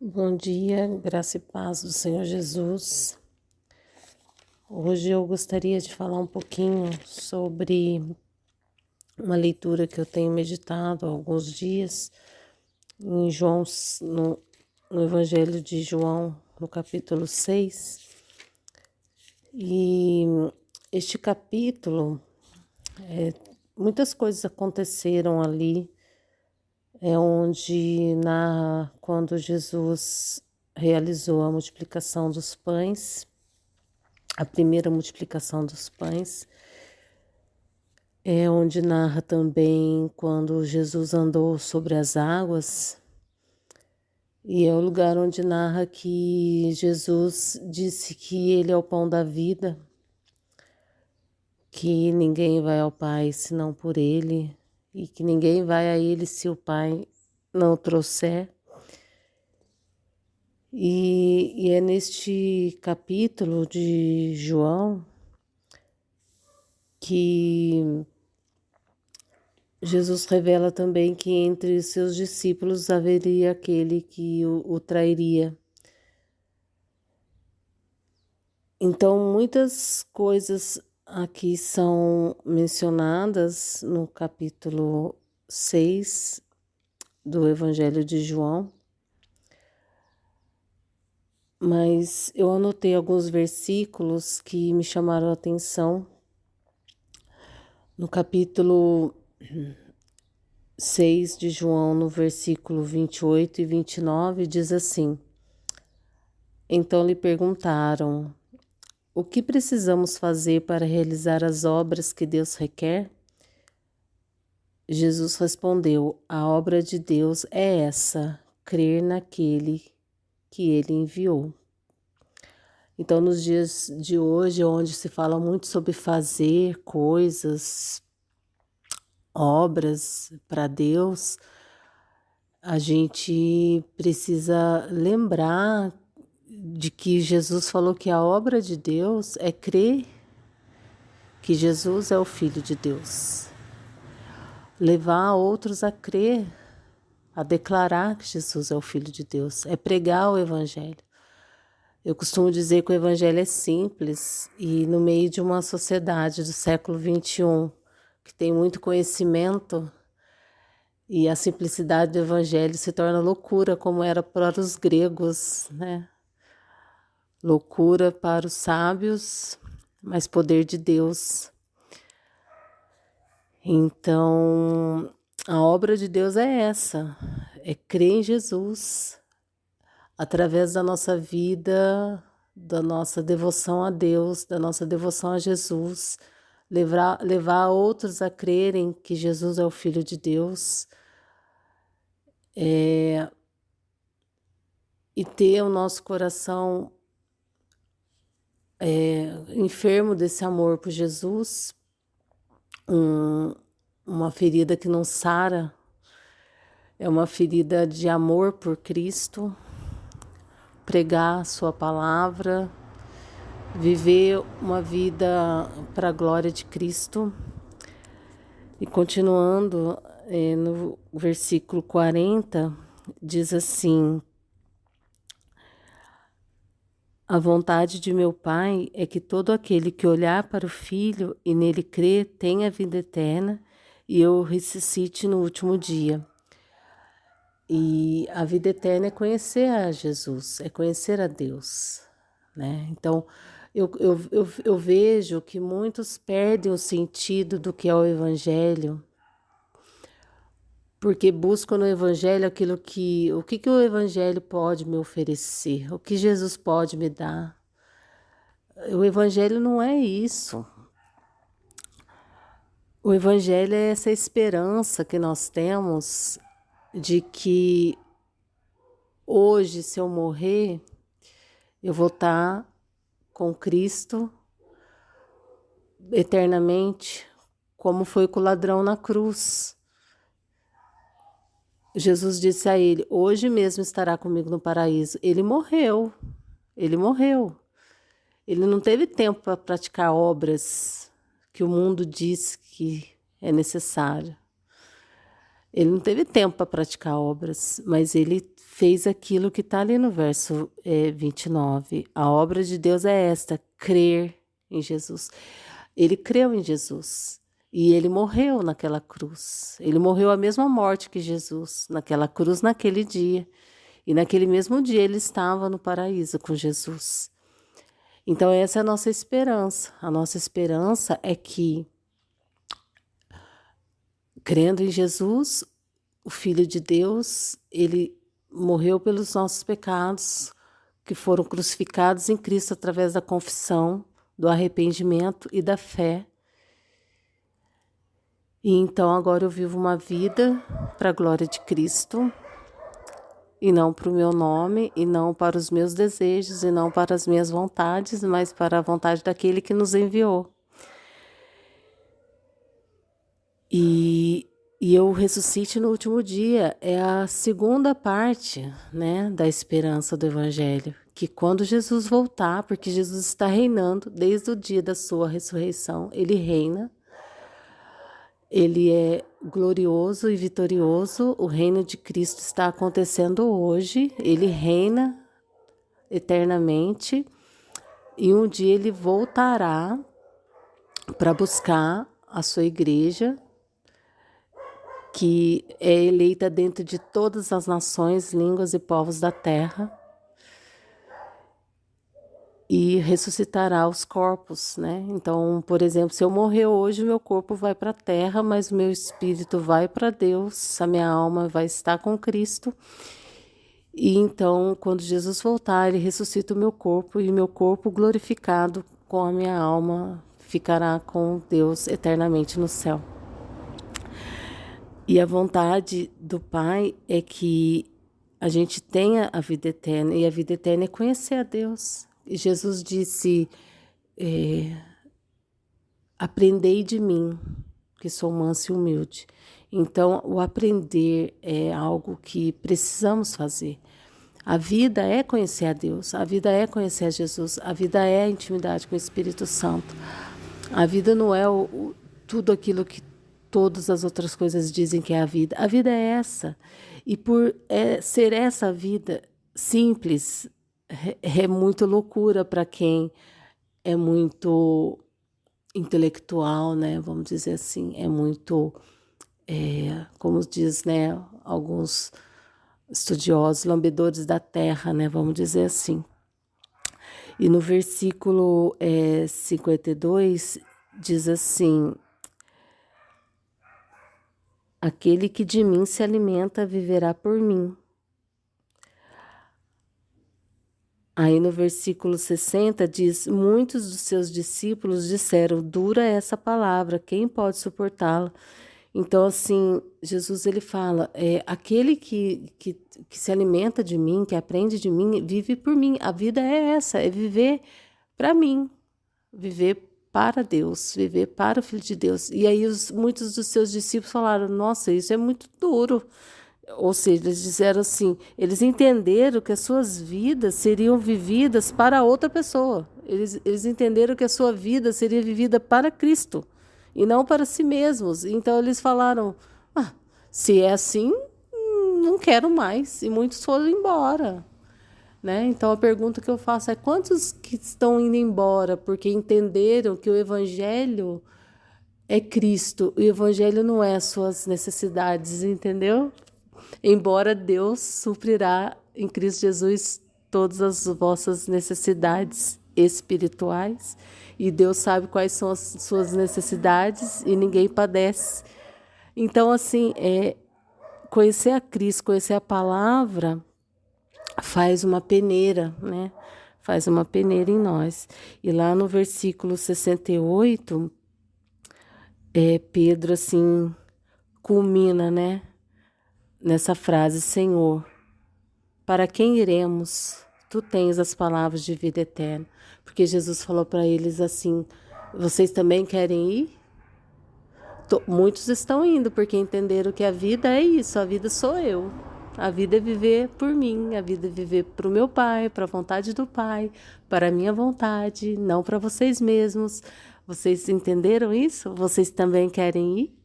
Bom dia, graça e paz do Senhor Jesus. Hoje eu gostaria de falar um pouquinho sobre uma leitura que eu tenho meditado há alguns dias em no Evangelho de João, no capítulo 6. E este capítulo, muitas coisas aconteceram ali, onde narra quando Jesus realizou a multiplicação dos pães. A primeira multiplicação dos pães é onde narra também quando Jesus andou sobre as águas, e é o lugar onde narra que Jesus disse que Ele é o pão da vida, que ninguém vai ao Pai senão por Ele, e que ninguém vai a Ele se o Pai não o trouxer. E é neste capítulo de João que Jesus revela também que entre os seus discípulos haveria aquele que o trairia. Então, muitas coisas aqui são mencionadas no capítulo 6 do Evangelho de João, mas eu anotei alguns versículos que me chamaram a atenção. No capítulo 6 de João, no versículo 28 e 29, diz assim: Então lhe perguntaram: O que precisamos fazer para realizar as obras que Deus requer? Jesus respondeu: A obra de Deus é essa, crer naquele que ele enviou. Então, nos dias de hoje, onde se fala muito sobre fazer coisas, obras para Deus, a gente precisa lembrar de que Jesus falou que a obra de Deus é crer que Jesus é o Filho de Deus. Levar outros a crer, a declarar que Jesus é o Filho de Deus, é pregar o Evangelho. Eu costumo dizer que o Evangelho é simples e no meio de uma sociedade do século XXI, que tem muito conhecimento, e a simplicidade do Evangelho se torna loucura, como era para os gregos, né? Loucura para os sábios, mas poder de Deus. Então, a obra de Deus é essa, é crer em Jesus, através da nossa vida, da nossa devoção a Deus, da nossa devoção a Jesus, levar outros a crerem que Jesus é o Filho de Deus, e ter o nosso coração enfermo desse amor por Jesus, uma ferida que não sara, é uma ferida de amor por Cristo, pregar a sua palavra, viver uma vida para a glória de Cristo. E continuando, no versículo 40, diz assim: A vontade de meu Pai é que todo aquele que olhar para o Filho e nele crer tenha vida eterna, e eu o ressuscite no último dia. E a vida eterna é conhecer a Jesus, é conhecer a Deus, né? Então, eu vejo que muitos perdem o sentido do que é o Evangelho, porque buscam no Evangelho o que o Evangelho pode me oferecer, o que Jesus pode me dar. O Evangelho não é isso. O Evangelho é essa esperança que nós temos de que hoje, se eu morrer, eu vou estar com Cristo eternamente, como foi com o ladrão na cruz. Jesus disse a ele: Hoje mesmo estará comigo no paraíso. Ele morreu. Ele morreu. Ele não teve tempo para praticar obras que o mundo diz que é necessário. Ele não teve tempo para praticar obras, mas ele fez aquilo que está ali no verso 29. A obra de Deus é esta, crer em Jesus. Ele creu em Jesus e ele morreu naquela cruz. Ele morreu a mesma morte que Jesus, naquela cruz, naquele dia. E naquele mesmo dia ele estava no paraíso com Jesus. Então essa é a nossa esperança. A nossa esperança é que, crendo em Jesus, o Filho de Deus, ele morreu pelos nossos pecados, que foram crucificados em Cristo através da confissão, do arrependimento e da fé. E então agora eu vivo uma vida para a glória de Cristo, e não para o meu nome, e não para os meus desejos, e não para as minhas vontades, mas para a vontade daquele que nos enviou. E eu ressuscite no último dia é a segunda parte, né, da esperança do Evangelho, que quando Jesus voltar, porque Jesus está reinando desde o dia da sua ressurreição, ele reina, ele é glorioso e vitorioso, o reino de Cristo está acontecendo hoje, ele reina eternamente e um dia ele voltará para buscar a sua igreja, que é eleita dentro de todas as nações, línguas e povos da terra, e ressuscitará os corpos, né? Então, por exemplo, se eu morrer hoje, o meu corpo vai para a terra, mas o meu espírito vai para Deus, a minha alma vai estar com Cristo. E então, quando Jesus voltar, ele ressuscita o meu corpo, e o meu corpo glorificado com a minha alma ficará com Deus eternamente no céu. E a vontade do Pai é que a gente tenha a vida eterna, e a vida eterna é conhecer a Deus. E Jesus disse, aprendei de mim, que sou manso e humilde. Então, o aprender é algo que precisamos fazer. A vida é conhecer a Deus, a vida é conhecer a Jesus, a vida é a intimidade com o Espírito Santo. A vida não é tudo aquilo que todas as outras coisas dizem que é a vida. A vida é essa. E por ser essa vida simples, é muito loucura para quem é muito intelectual, né? Vamos dizer assim, é muito, como diz, né? Alguns estudiosos, lambedores da terra, né? Vamos dizer assim. E no versículo 52 diz assim: aquele que de mim se alimenta viverá por mim. Aí no versículo 60 diz, muitos dos seus discípulos disseram, dura essa palavra, quem pode suportá-la? Então, assim, Jesus ele fala, aquele que se alimenta de mim, que aprende de mim, vive por mim. A vida é essa, é viver para mim, viver para Deus, viver para o Filho de Deus. E aí muitos dos seus discípulos falaram, nossa, isso é muito duro. Ou seja, eles disseram assim, eles entenderam que as suas vidas seriam vividas para outra pessoa. Eles entenderam que a sua vida seria vivida para Cristo e não para si mesmos. Então eles falaram, se é assim, não quero mais. E muitos foram embora. Né? Então a pergunta que eu faço é, quantos que estão indo embora porque entenderam que o Evangelho é Cristo, o Evangelho não é as suas necessidades, entendeu? Embora Deus suprirá em Cristo Jesus todas as vossas necessidades espirituais, e Deus sabe quais são as suas necessidades e ninguém padece. Então, assim, conhecer a Cristo, conhecer a palavra, faz uma peneira, né? Faz uma peneira em nós. E lá no versículo 68, Pedro, assim, culmina, né? Nessa frase, Senhor, para quem iremos? Tu tens as palavras de vida eterna. Porque Jesus falou para eles assim, vocês também querem ir? Muitos estão indo porque entenderam que a vida é isso, a vida sou eu. A vida é viver por mim, a vida é viver para o meu Pai, para a vontade do Pai, para a minha vontade, não para vocês mesmos. Vocês entenderam isso? Vocês também querem ir?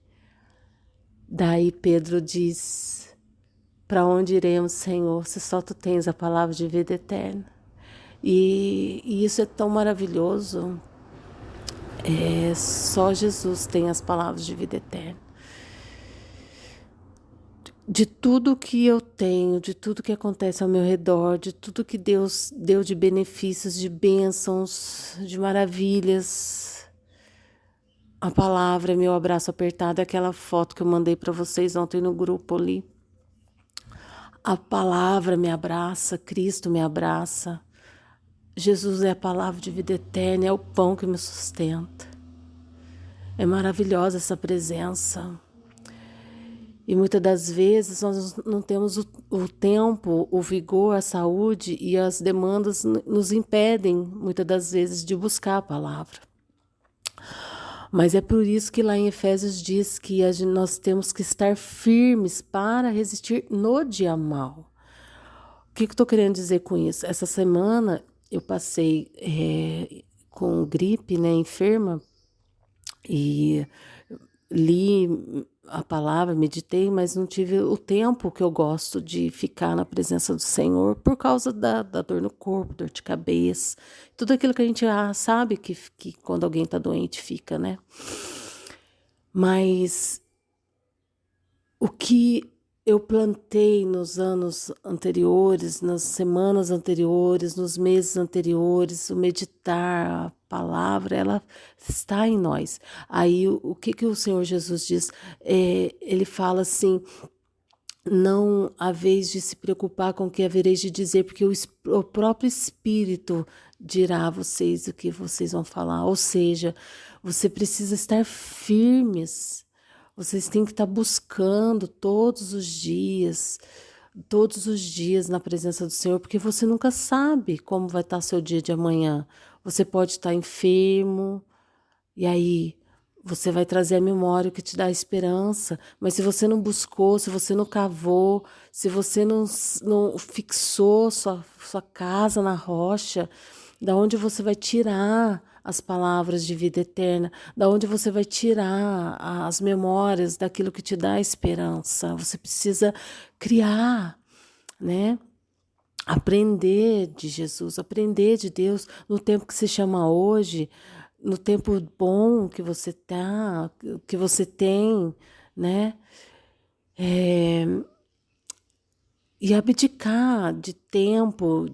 Daí Pedro diz: para onde iremos, Senhor, se só tu tens a palavra de vida eterna? E isso é tão maravilhoso. Só Jesus tem as palavras de vida eterna. De tudo que eu tenho, de tudo que acontece ao meu redor, de tudo que Deus deu de benefícios, de bênçãos, de maravilhas, a palavra é meu abraço apertado, é aquela foto que eu mandei para vocês ontem no grupo ali. A palavra me abraça, Cristo me abraça. Jesus é a palavra de vida eterna, é o pão que me sustenta. É maravilhosa essa presença. E muitas das vezes nós não temos o tempo, o vigor, a saúde e as demandas nos impedem, muitas das vezes, de buscar a palavra. Mas é por isso que lá em Efésios diz que nós temos que estar firmes para resistir no dia mal. O que eu estou querendo dizer com isso? Essa semana eu passei com gripe, né, enferma, e li a palavra, meditei, mas não tive o tempo que eu gosto de ficar na presença do Senhor por causa da dor no corpo, dor de cabeça, tudo aquilo que a gente sabe que quando alguém está doente fica, né? Mas o que eu plantei nos anos anteriores, nas semanas anteriores, nos meses anteriores, o meditar, a palavra, ela está em nós. Aí o que o Senhor Jesus diz? Ele fala assim: não haveis de se preocupar com o que havereis de dizer, porque o próprio Espírito dirá a vocês o que vocês vão falar. Ou seja, você precisa estar firmes. Vocês têm que estar buscando todos os dias na presença do Senhor, porque você nunca sabe como vai estar seu dia de amanhã. Você pode estar enfermo, e aí você vai trazer a memória que te dá esperança, mas se você não buscou, se você não cavou, se você não fixou sua casa na rocha, da onde você vai tirar as palavras de vida eterna, da onde você vai tirar as memórias daquilo que te dá esperança? Você precisa criar, né? Aprender de Jesus, aprender de Deus no tempo que se chama hoje, no tempo bom que você tá, que você tem, né? E abdicar de tempo,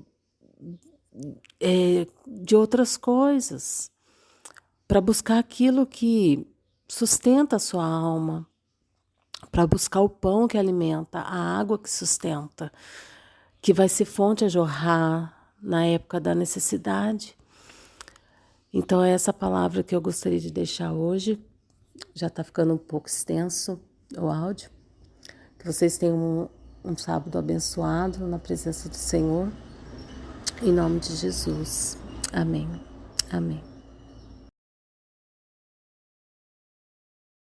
de outras coisas, para buscar aquilo que sustenta a sua alma, para buscar o pão que alimenta, a água que sustenta, que vai ser fonte a jorrar na época da necessidade. Então é essa palavra que eu gostaria de deixar hoje. Já está ficando um pouco extenso o áudio. Que vocês tenham um sábado abençoado na presença do Senhor. Em nome de Jesus. Amém. Amém.